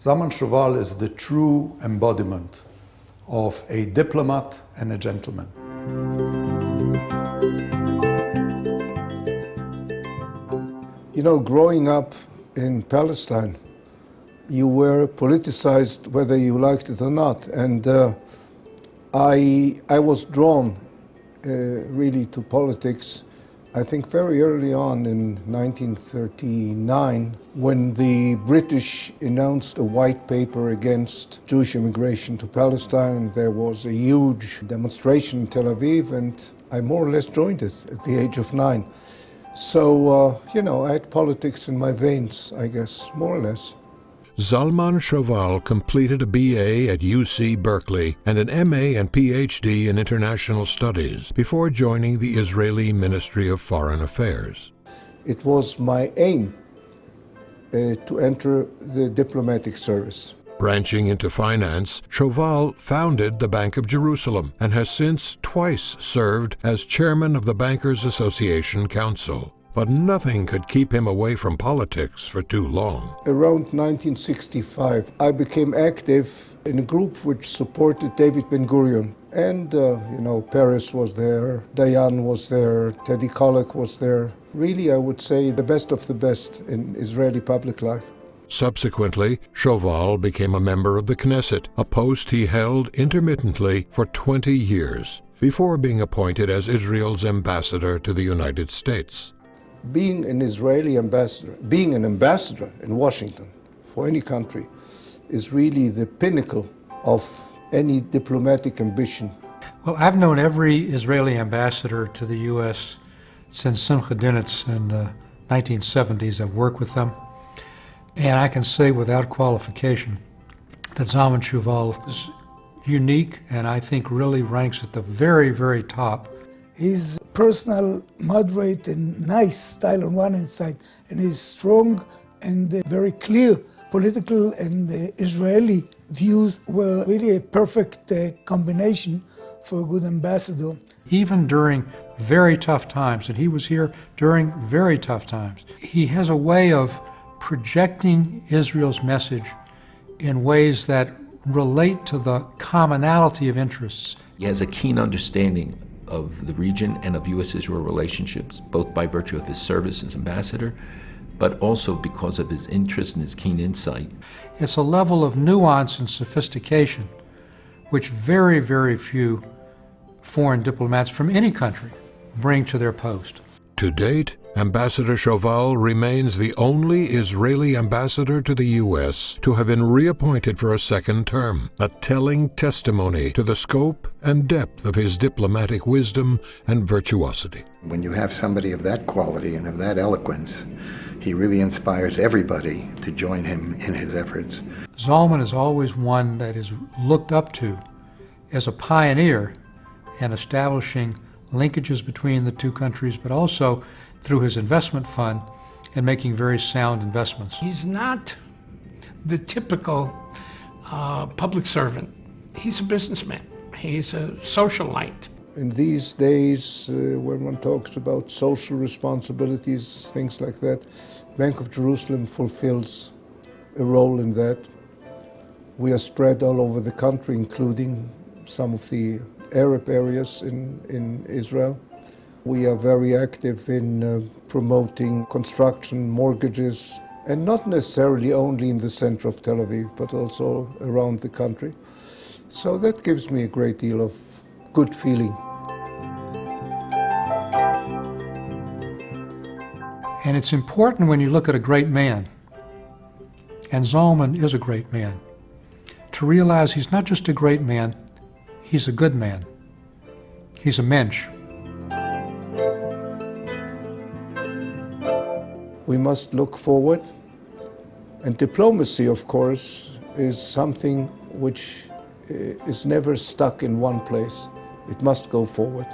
Zalman Shoval is the true embodiment of a diplomat and a gentleman. You know, growing up in Palestine, you were politicized whether you liked it or not. And I was drawn really to politics, I think very early on in 1939, when the British announced a white paper against Jewish immigration to Palestine. There was a huge demonstration in Tel Aviv, and I more or less joined it at the age of 9. So, you know, I had politics in my veins, I guess, more or less. Zalman Shoval completed a BA at UC Berkeley and an MA and PhD in International Studies before joining the Israeli Ministry of Foreign Affairs. It was my aim to enter the diplomatic service. Branching into finance, Shoval founded the Bank of Jerusalem and has since twice served as chairman of the Bankers Association Council. But nothing could keep him away from politics for too long. Around 1965, I became active in a group which supported David Ben-Gurion. And, you know, Peres was there, Dayan was there, Teddy Kollek was there. Really, I would say the best of the best in Israeli public life. Subsequently, Shoval became a member of the Knesset, a post he held intermittently for 20 years, before being appointed as Israel's ambassador to the United States. Being an Israeli ambassador, being an ambassador in Washington for any country is really the pinnacle of any diplomatic ambition. Well, I've known every Israeli ambassador to the U.S. since Simcha Dinitz in the 1970s. I've worked with them, and I can say without qualification that Zalman Shoval is unique and I think really ranks at the very, very top. His personal, moderate and nice style on one hand side, and his strong and very clear political and Israeli views were really a perfect combination for a good ambassador. Even during very tough times, and he was here during very tough times, he has a way of projecting Israel's message in ways that relate to the commonality of interests. He has a keen understanding of the region and of U.S.-Israel relationships, both by virtue of his service as ambassador, but also because of his interest and his keen insight. It's a level of nuance and sophistication which very, very few foreign diplomats from any country bring to their post. To date, Ambassador Shoval remains the only Israeli ambassador to the U.S. to have been reappointed for a second term, a telling testimony to the scope and depth of his diplomatic wisdom and virtuosity. When you have somebody of that quality and of that eloquence, he really inspires everybody to join him in his efforts. Zalman is always one that is looked up to as a pioneer in establishing linkages between the two countries, but also through his investment fund and making very sound investments. He's not the typical public servant. He's a businessman. He's a socialite. In these days, when one talks about social responsibilities, things like that, Bank of Jerusalem fulfills a role in that. We are spread all over the country, including some of the Arab areas in Israel. We are very active in promoting construction, mortgages, and not necessarily only in the center of Tel Aviv, but also around the country. So that gives me a great deal of good feeling. And it's important when you look at a great man, and Zalman is a great man, to realize he's not just a great man, he's a good man. He's a mensch. We must look forward, and diplomacy, of course, is something which is never stuck in one place. It must go forward.